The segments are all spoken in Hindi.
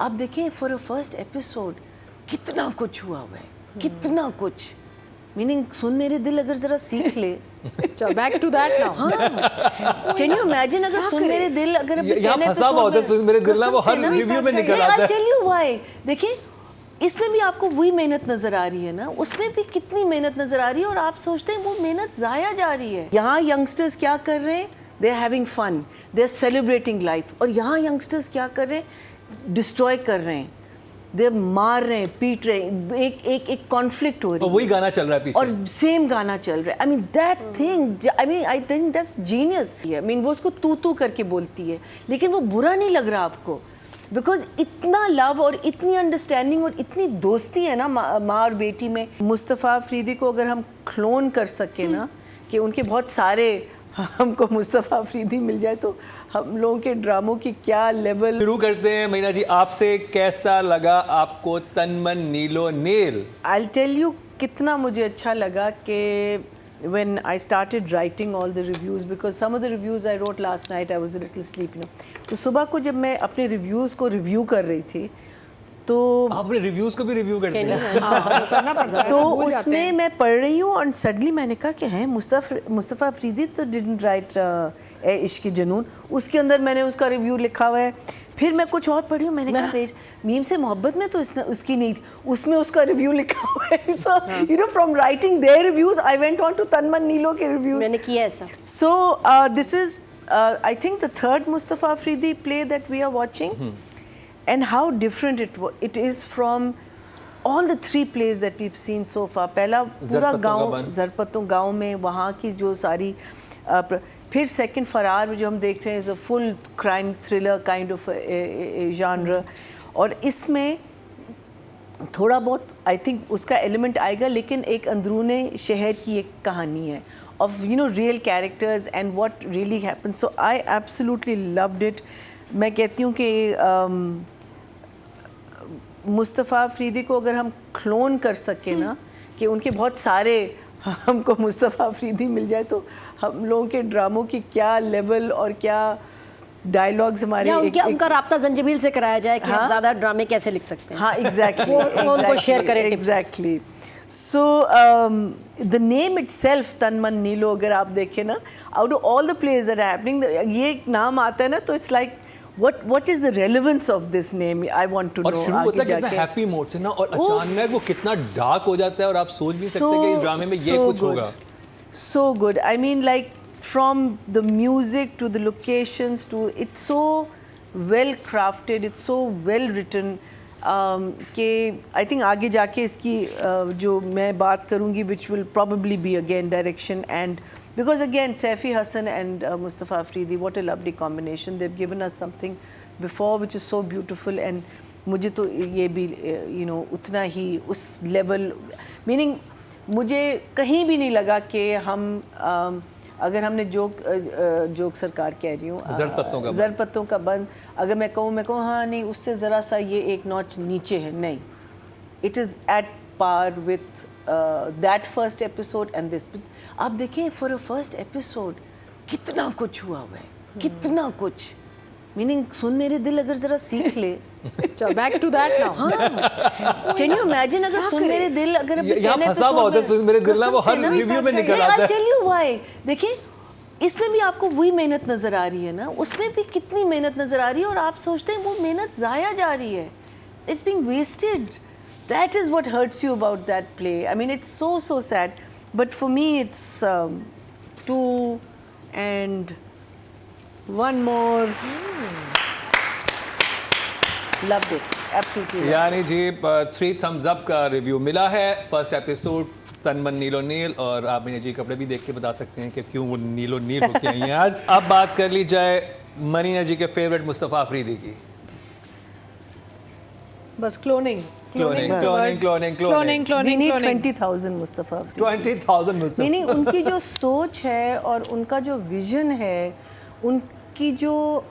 आप देखें फॉर अ फर्स्ट एपिसोड कितना कुछ हुआ है, कितना कुछ, मीनिंग सुन मेरे दिल अगर जरा सीख ले। Back to that now. हाँ, कैन यू इमेजिन अगर सुन मेरे दिल अगर यहाँ फंसा हुआ होता है सुन मेरे दिल ना, वो हर रिव्यू में निकल आता है। आई टेल यू व्हाई, देखिए इसमें भी आपको वही मेहनत नजर आ रही है ना, उसमें भी कितनी मेहनत नजर आ रही है और आप सोचते हैं वो मेहनत जाया जा रही है। यहाँ यंगस्टर्स क्या कर रहे हैं, they are having fun, they are celebrating life, और यहाँ यंगस्टर्स क्या कर रहे हैं, डिस्ट्रॉय कर रहे हैं, दे मार रहे हैं, पीट रहे हैं, एक कॉन्फ्लिक्ट हो रही है, और वही गाना चल रहा है पीछे, और सेम गाना चल रहा है। I mean that thing, I mean I think that's genius. I mean वो उसको तू करके बोलती है लेकिन वो बुरा नहीं लग रहा आपको, बिकॉज इतना लव और इतनी अंडरस्टैंडिंग और इतनी दोस्ती है ना माँ और बेटी में। मुस्तफ़ा अफरीदी को अगर हम क्लोन कर सके ना, कि उनके बहुत सारे हमको मुस्तफ़ा अफरीदी मिल जाए तो हम लोगों के ड्रामों की क्या लेवल। शुरू करते हैं मीना जी, आपसे कैसा लगा आपको तन मन नीलो नील? आई टेल यू कितना मुझे अच्छा लगा कि when I started writing all the reviews, because some of the reviews I wrote last night I was a little sleepy, तो सुबह को जब मैं अपने रिव्यूज़ को रिव्यू कर रही थी तो आपने रिव्यूज को भी रिव्यू करते हैं? करना पड़ता है, तो भूल जाते उसमें हैं। मैं पढ़ रही हूँ और सडनली मैंने कहा कि हैं मुस्तफ़ा अफरीदी तो डिडंट राइट ए इश्क की जुनून, उसके अंदर मैंने उसका रिव्यू लिखा हुआ है। फिर मैं कुछ और पढ़ी हूँ, मैंने कहा मीम से मोहब्बत में तो उसकी नहीं थी, उसमें उसका रिव्यू लिखा हुआ है। So you know from writing their reviews I went on to Tan Man के रिव्यूज। मैंने किया ऐसा। So this is I think the third Mustafa Afridi play that we are watching, and how different it is from all the three plays that we've seen so far. पहला पूरा गांव, ज़रपतों गांव में वहाँ की जो सारी फिर सेकंड फरार जो हम देख रहे हैं is a full crime thriller kind of genre, और इसमें थोड़ा बहुत आई थिंक उसका एलिमेंट आएगा, लेकिन एक अंदरूने शहर की एक कहानी है of you know real characters and what really happened. So I absolutely loved it. मैं कहती हूँ कि मुस्तफ़ा अफरीदी को अगर हम क्लोन कर सके ना, कि उनके बहुत सारे हमको मुस्तफ़ा अफरीदी मिल जाए तो हम लोगों के ड्रामों की क्या लेवल और क्या डायलॉग्स हमारे उनका राब्ता जंजीबिल से कराया जाए कि ज़्यादा ड्रामे कैसे लिख सकते हैं। हाँ एग्जैक्टली, उनको शेयर करें exactly. So the name itself Tan Man Neelo, अगर आप देखें ना, out of all the place that are happening, ये एक नाम आता है ना तो it's like what is the relevance of this name? I want to know. और शुरू होता है कितना हैप्पी मोड से ना, और अचानक वो कितना डार्क हो जाता है और आप सोच नहीं सकते कि इस ड्रामे में ये कुछ होगा। So good. I mean, like from the music to the locations to it's so well crafted, it's so well written. कि I think आगे जाके इसकी जो मैं बात करूँगी, which will probably be again direction, and because again Saifi Hassan and Mustafa Afridi, what a lovely combination. They've given us something before which is so beautiful, and मुझे तो ये भी you know उतना ही उस level, meaning मुझे कहीं भी नहीं लगा कि हम अगर हमने जोक सरकार कह रही हूँ ज़रपत्तों का बंद, अगर मैं कहूँ हाँ नहीं उससे ज़रा सा ये एक नॉच नीचे है, नहीं, it is at par with that first episode and this. आप देखें फॉर अ फर्स्ट एपिसोड कितना कुछ हुआ है, कितना कुछ, मीनिंग सुन मेरे दिल अगर जरा सीख ले। Back to that now. हाँ, कैन यू इमेजिन अगर सुन मेरे दिल अगर यहाँ फंसा हुआ होता है सुन मेरे दिल ना, वो हर रिव्यू में निकल आता है। आई टेल यू व्हाई, देखिए इसमें भी आपको वही मेहनत नजर आ रही है ना, उसमें भी कितनी मेहनत नजर आ रही है और आप सोचते हैं वो मेहनत जाया जा रही है, it's being wasted. That is what hurts you about that play. I mean, it's so sad. But for me, it's 2 and 1 more. Loved it. Absolutely. यानी जी 3 thumbs up का रिव्यू मिला है फर्स्ट एपिसोड तन मन नीलो नील, और आप मीना जी कपड़े भी देख के बता सकते हैं कि क्यों वो नीलो नील होके आई हैं आज। अब बात कर ली जाए मनीना जी के फेवरेट मुस्तफ़ा अफरीदी की। बस cloning We need 20,000 Mustafa. 20,000 Mustafa. नहीं, उनकी जो सोच है और उनका जो विजन है, उनकी जो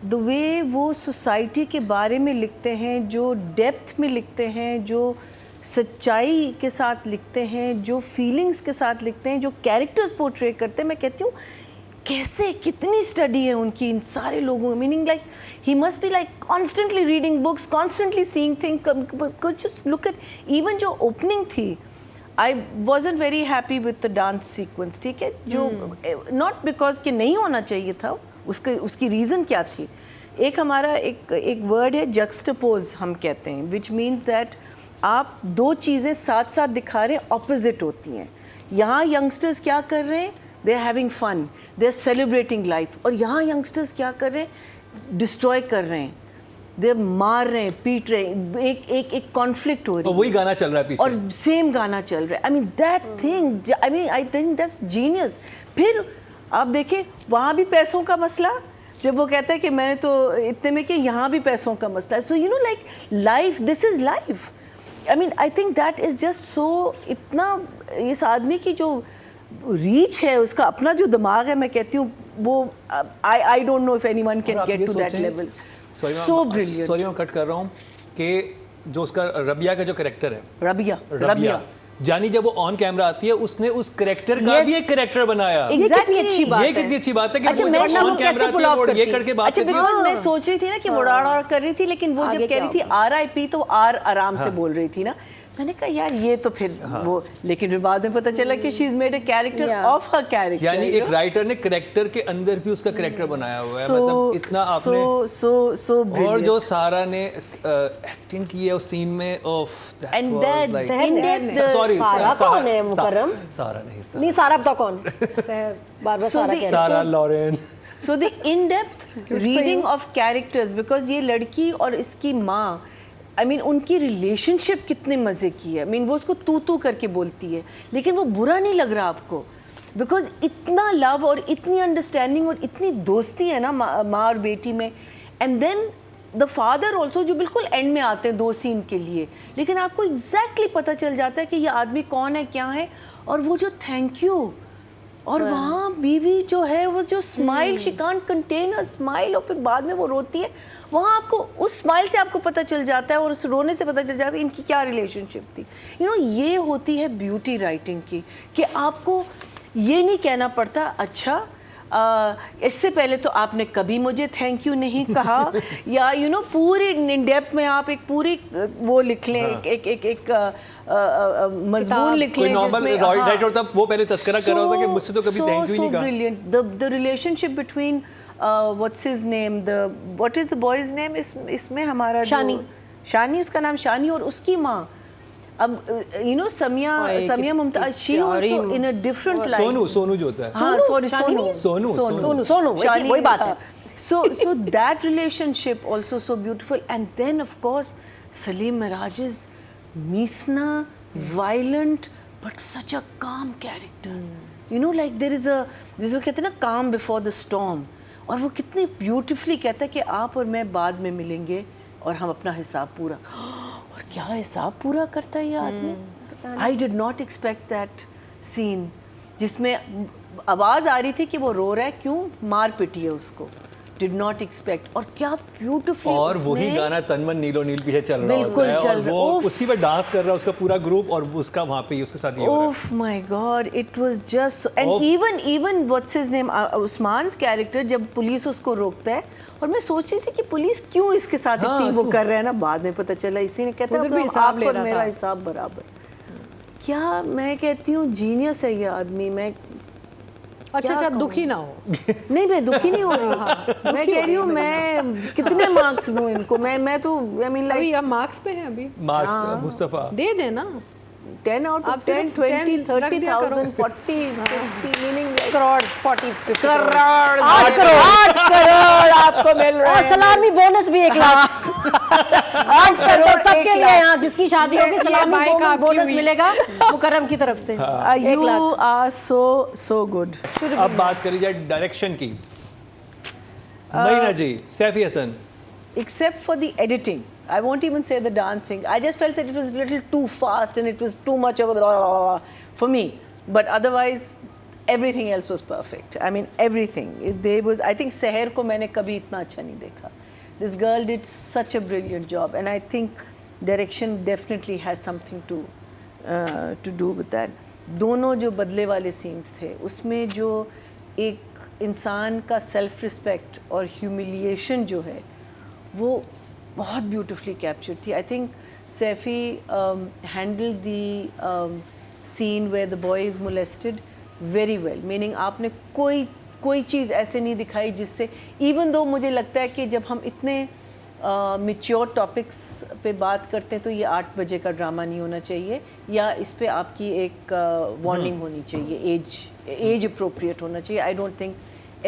द वे वो सोसाइटी के बारे में लिखते हैं, जो डेप्थ में लिखते हैं, जो सच्चाई के साथ लिखते हैं, जो फीलिंग्स के साथ लिखते हैं, जो कैरेक्टर्स पोर्ट्रे करते हैं, मैं कहती हूँ कैसे कितनी स्टडी है उनकी इन सारे लोगों में, meaning like he must be like constantly reading books, constantly seeing thing, just look at even जो ओपनिंग थी, आई wasn't very happy with the dance sequence, ठीक है, जो नॉट बिकॉज कि नहीं होना चाहिए था, उसकी रीज़न क्या थी। एक हमारा एक वर्ड है जक्सटपोज हम कहते हैं, विच मीन्स दैट आप दो चीज़ें साथ साथ दिखा रहे हैं, ऑपोजिट होती हैं। यहाँ यंगस्टर्स क्या कर रहे हैं, they are having fun, they are celebrating life, और यहाँ यंगस्टर्स क्या कर रहे हैं, डिस्ट्रॉय कर रहे हैं, दे मार रहे हैं, पीट रहे हैं, एक कॉन्फ्लिक्ट हो रही है, और वही गाना चल रहा है पीछे, और सेम गाना चल रहा है। I mean that thing, I mean I think that's genius. फिर आप देखें वहाँ भी पैसों का मसला, जब वो कहता है कि मैंने तो इतने में कि यहाँ भी पैसों का मसला है। So you know like life, this is life. I mean I think that is just so, इतना इस आदमी की जो रीच है, उसका अपना जो दिमाग है, मैं कहती हूँ वो I don't know if anyone can get to that level. So brilliant. Sorry मैं कट कर रहा हूँ कि जो उसका रबिया का जो कैरेक्टर है, रबिया जानी जब वो ऑन कैमरा आती है, उसने उस कैरेक्टर का भी एक कैरेक्टर बनाया। ये कितनी अच्छी बात है। ये कितनी अच्छी बात है कि अच्छा, वो मैं जब ऑन कैमरा आती है वो ये करके बात अच्छा, करती है। बिकॉज मैं सोच रही थी ना कि वो डाड़ कर रही थी, लेकिन वो जब कह रही थी RIP तो आर आराम से बोल रही थी ना, मैंने कहा यार ये तो फिर वो, लेकिन फिर बाद में पता चला कि she is made a character of her character, यानी एक राइटर ने कैरेक्टर के अंदर भी उसका कैरेक्टर बनाया हुआ है, मतलब इतना आपने सो और जो सारा ने एक्टिंग की है उस सीन में, ऑफ And that सॉरी सारा कौन है मुकर्रम? सारा नहीं, नहीं सारा बताओ कौन? बार-बार सारा कह रहे हैं। सारा Lauren. So the in-depth reading of characters, because ये लड़की और इसकी माँ, I mean उनकी रिलेशनशिप कितने मज़े की है। I mean वो उसको तू करके बोलती है, लेकिन वो बुरा नहीं लग रहा आपको, बिकॉज इतना लव और इतनी अंडरस्टैंडिंग और इतनी दोस्ती है ना माँ और बेटी में। And then the father also, जो बिल्कुल एंड में आते हैं 2 सीन के लिए, लेकिन आपको एग्जैक्टली पता चल जाता है कि ये आदमी कौन है, क्या है, और वो जो थैंक यू, और वहाँ बीवी जो है वो जो smile, she can't contain a smile, और फिर बाद में वो रोती है, वहाँ आपको उस स्माइल से आपको पता चल जाता है और उस रोने से पता चल जाता है इनकी क्या रिलेशनशिप थी। यू नो ये होती है ब्यूटी राइटिंग की, कि आपको ये नहीं कहना पड़ता अच्छा इससे पहले तो आपने कभी मुझे थैंक यू नहीं कहा, या यू नो पूरी इन डेप्थ में आप एक पूरी वो लिख लें, एक मजमून लिख लें, नॉर्मल राइटर होता वो पहले तस्करा कर रहा होता कि मुझसे तो कभी थैंक यू नहीं कहा। Brilliant the relationship between what's his name, what is the boys name इसमें हमारा शानी, उसका नाम शानी, और उसकी माँ, अब you know Samiya Mumtaz, she also in a different life, Sonu जो होता है, हाँ सॉरी सोनू वही बात है। So that relationship also so beautiful, and then of course Salim Miraj's Meesna, violent but such a calm character. You know, like there is a, जिसको कहते हैं ना calm before the storm, और वो कितनी beautifully कहता है कि आप और मैं बाद में मिलेंगे और हम अपना हिसाब पूरा, और क्या हिसाब पूरा करता है ये आदमी। I did not expect that scene, जिसमें आवाज़ आ रही थी कि वो रो रहा है, क्यों मार पिटी है उसको, डिड नॉट एक्सपेक्ट, और क्या ब्यूटीफुल, और वही गाना तनमन नीलो नील भी है चल रहा बिल्कुल होता है, और चल वो रहा, उसी पे डांस कर रहा है उसका पूरा ग्रुप, और उसका वहाँ पे उसके साथ ये हो रहा है। Oh my god, it was just, and even what's his name, Usman's character, जब पुलिस उसको रोकता है, और मैं सोच रही थी कि पुलिस क्यों इसके साथ इतनी वो कर रहा है ना, बाद में पता चला इसी ने कहता है आप और मेरा हिसाब बराबर। क्या मैं कहती हूँ जीनियस है ये आदमी। मैं अच्छा दुखी ना हो। नहीं मैं दुखी नहीं हो रही, मैं कह रही हूँ मैं कितने मार्क्स दूँ इनको, मैं तो आई मीन अभी लाइक हम मार्क्स पे हैं, अभी मार्क्स मुस्तफा दे देना 10 out of 10, 20, 30,000, 40, 50, meaning like crore 40 crore, 8 crore आपको मिल रहा और है। सलामी बोनस भी 1 लाख 8 करोड़ सबके लिए। यहाँ जिसकी शादी होगी सलामी बोनस मिलेगा मुकर्रम की तरफ से। You are so good. अब बात करी जाए डायरेक्शन की, मरीना जी, Saifi Hasan, Except for the editing, I won't even say the dancing. I just felt that it was a little too fast and it was too much of a for me. But otherwise, everything else was perfect. I mean, everything. There was, I think, Seher को मैंने कभी इतना अच्छा नहीं देखा. This girl did such a brilliant job, and I think direction definitely has something to do with that. दोनों जो बदले वाले scenes थे, उसमें जो एक इंसान का सेल्फ रिस्पेक्ट और ह्यूमिलिएशन जो है वो बहुत ब्यूटिफुली कैप्चर्ड थी. I think Saifi handled the scene where the boy is molested very well. Meaning आपने कोई चीज़ ऐसे नहीं दिखाई जिससे, इवन दो मुझे लगता है कि जब हम इतने मैच्योर टॉपिक्स पे बात करते हैं तो ये 8 बजे का ड्रामा नहीं होना चाहिए, या इस पे आपकी एक वार्निंग होनी चाहिए, एज अप्रोप्रिएट होना चाहिए. I don't think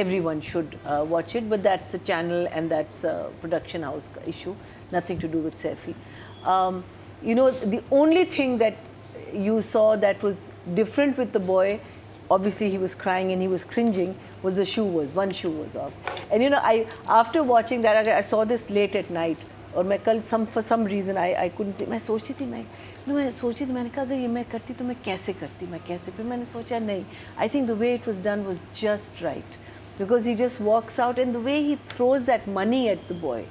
everyone should watch it, but that's the channel and that's a production house issue, nothing to do with Saifi. You know, the only thing that you saw that was different with the boy, obviously he was crying and he was cringing, was the one shoe was off. And you know, after watching that, I saw this late at night, और मैं कल for some reason I couldn't see. मैं सोचती थी मैंने कहा अगर ये मैं करती तो मैं कैसे फिर मैंने सोचा नहीं. I think the way it was done was just right, because he just walks out and the way he throws that money at the boy,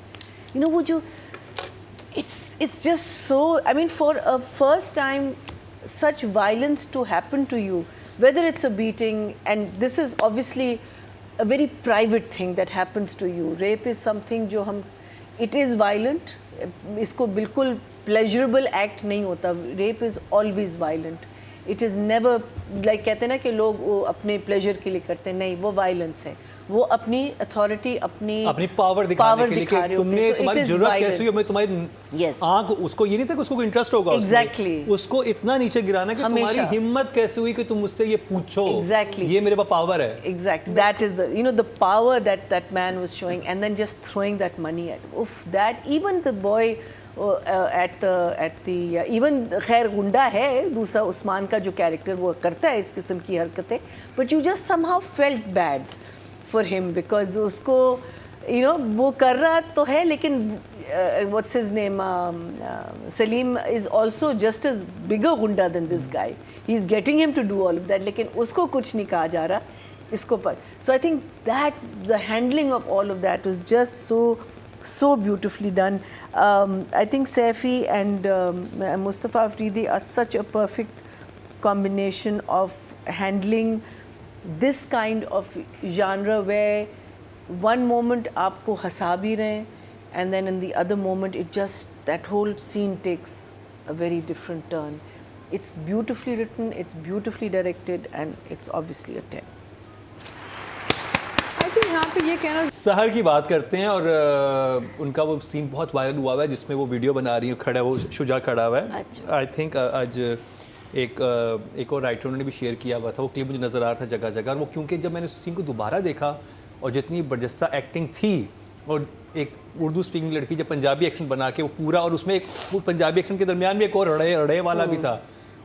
you know, would you, it's just so, I mean, for a first time such violence to happen to you, whether it's a beating, and this is obviously a very private thing that happens to you. Rape is something जो हम, it is violent, इसको बिल्कुल pleasurable act नहीं होता. Rape is always violent. It is never like, कहते हैं ना कि लोग वो अपने प्लेजर के लिए करते हैं, नहीं, वो वायलेंस है. वो अपनी अथॉरिटी, अपनी पावर दिखाने के लिए कि तुमने, तुम्हारी जरूरत कैसी हुई, तुम्हारी आंख, उसको ये नहीं था कि उसको इंटरेस्ट होगा exactly. उसको इतना नीचे गिराना कि तुम्हारी हिम्मत कैसे हुई कि तुम मुझसे ये पूछो. exactly. ये मेरे पास पावर है. Exactly. That is the, you know, the power that man was showing, and then just throwing that money at, oof, that even the boy at the even खैर गुंडा है दूसरा उस्मान का जो कैरेक्टर, वो करता है इस किस्म की हरकतें, but you just somehow felt bad for him because उसको, you know, वो कर रहा तो है, लेकिन what's his name, Salim is also just as bigger gunda than this guy. He's getting him to do all of that, लेकिन उसको कुछ नहीं कहा जा रहा इसको पर. So I think that the handling of all of that was just so beautifully done. I think Saifi and Mustafa Afridi are such a perfect combination of handling this kind of genre where one moment आपको हंसा भी रहे हैं, and then in the other moment it just, that whole scene takes a very different turn. It's beautifully written, it's beautifully directed, and it's obviously a 10. I think यहाँ पे ये कहना, सहर की बात करते हैं, और उनका वो सीन बहुत वायरल हुआ है जिसमें वो वीडियो बना रही है, खड़ा वो शुजा खड़ा हुआ है. आई थिंक आज एक और राइटर उन्होंने भी शेयर किया हुआ था, वो क्लिप मुझे नज़र आ रहा था जगह जगह. और वो क्योंकि जब मैंने उस सीन को दोबारा देखा और जितनी बरजस्ता एक्टिंग थी, और एक उर्दू स्पीकिंग लड़की जब पंजाबी एक्सेंट बना के वो पूरा, और उसमें एक वो पंजाबी एक्सेंट के दरमियान में एक और रड़े वाला भी था,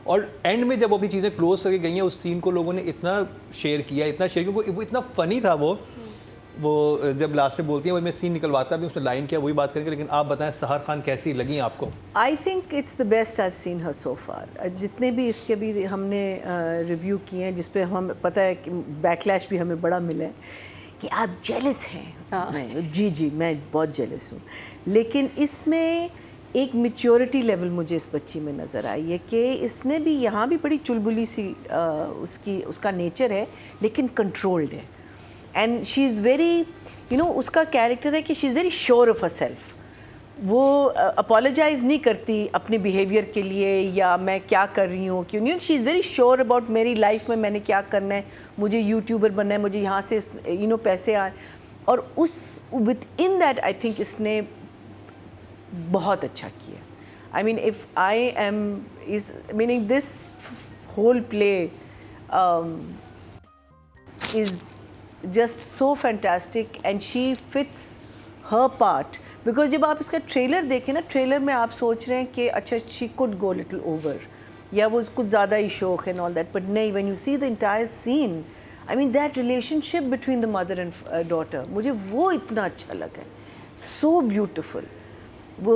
और एंड में जब वो अपनी चीज़ें क्लोज करके गई हैं, उस सीन को लोगों ने इतना शेयर किया क्योंकि वो इतना फ़नी था. वो जब लास्ट में बोलती है, वो मैं सीन निकलवाता भी, उसमें लाइन किया, वही बात करेंगे. लेकिन आप बताएं सहर खान कैसी लगी आपको? I think it's the best I have seen her so far. जितने भी इसके भी हमने रिव्यू किए हैं, जिस पे हम पता है कि बैकलैश भी हमें बड़ा मिला है कि आप जेलस हैं. जी मैं बहुत जेलस हूँ, लेकिन इसमें एक मैच्योरिटी लेवल मुझे इस बच्ची में नज़र आई है कि इसने भी यहाँ भी बड़ी चुलबुली सी उसका नेचर है, लेकिन कंट्रोल्ड है. And she is very, you know, उसका कैरेक्टर है कि she is very sure of her self. वो अपोलोजाइज़ नहीं करती अपने बिहेवियर के लिए या मैं क्या कर रही हूँ क्यों नहीं. She is very sure about मेरी लाइफ में मैंने क्या करना है, मुझे यूट्यूबर बनना है, मुझे यहाँ से यू नो पैसे आ, और उस within that I think इसने बहुत अच्छा किया. I mean if I am is meaning this whole play is just so fantastic and she fits her part, because जब आप इसका ट्रेलर देखें ना, ट्रेलर में आप सोच रहे हैं कि अच्छा she could go little over या वो कुछ ज़्यादा ही शौक है and all that, but नहीं, when you see the entire scene, I mean that relationship between the mother and daughter, मुझे वो इतना अच्छा लगा, so beautiful. वो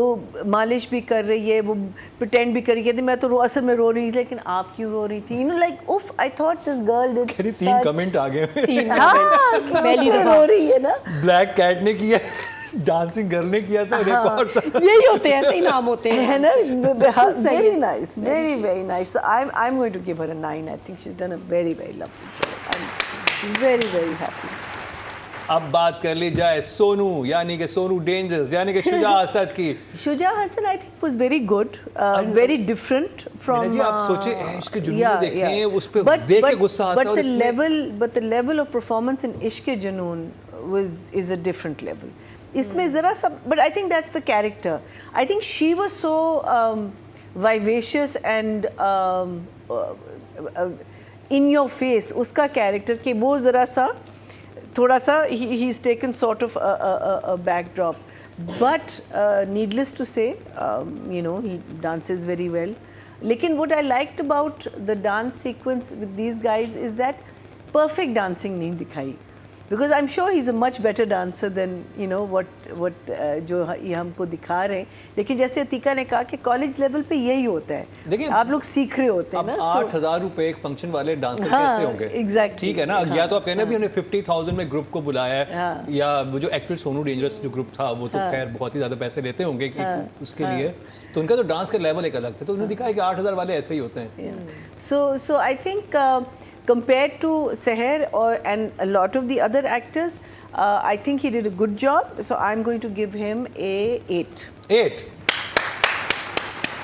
मालिश भी कर रही है, वो प्रिटेंड भी कर रही है, मैं तो असल में रो रही थी, लेकिन आप क्यों रो रही थी, यू नो, लाइक उफ, I thought this girl did such. 3 comment आ गए. पहली रो रही है ना. ब्लैक कैट ने किया, डांसिंग गर्ल ने किया था, एक और था. यही होते हैं, ऐसे ही नाम होते हैं, है ना. Very nice, very nice. I am going to give her a 9. I think she has done a very lovely job. I'm very happy. अब बात कर ली जाए सोनू यानी कि सोनू डेंजरस यानी कि शुजा असद की। Shuja Hasan I think was very good, very different from. Meena ji आप सोचे इश्क के जुनून देखें उस पे देख के गुस्सा आता है। But the level of performance in Ishq e Junoon is a different level. इसमें ज़रा सा, but I think that's the character. I think she was so vivacious and in your face उसका character कि वो ज़रा सा थोड़ा सा he's taken sort of a backdrop. But needless to say, you know, he dances very well. लेकिन what I liked about the dance sequence with these guys is that perfect dancing नहीं दिखाई. Because I'm sure he's a much better dancer than you know what जो ये हमको दिखा रहे हैं. लेकिन जैसे अतीका ने कहा कि कॉलेज लेवल पे यही होता है. देखिए आप लोग सीख रहे होते हैं ना. 8,000 रुपए एक फंक्शन वाले डांसर हाँ, कैसे होंगे? exactly. ठीक है ना. या तो आप कहना भी हमने 50,000 में ग्रुप को बुलाया है, या वो जो एक्चुअल सोनू डेंजरस जो ग्रुप था वो तो खैर बहुत ही ज्यादा पैसे लेते होंगे उसके लिए, तो उनका तो डांस का लेवल एक अलग था. तो उन्होंने दिखाया कि 8,000 वाले ऐसे ही होते हैं. So I think compared to Seher and a lot of the other actors, I think he did a good job. So I'm going to give him a 8. 8.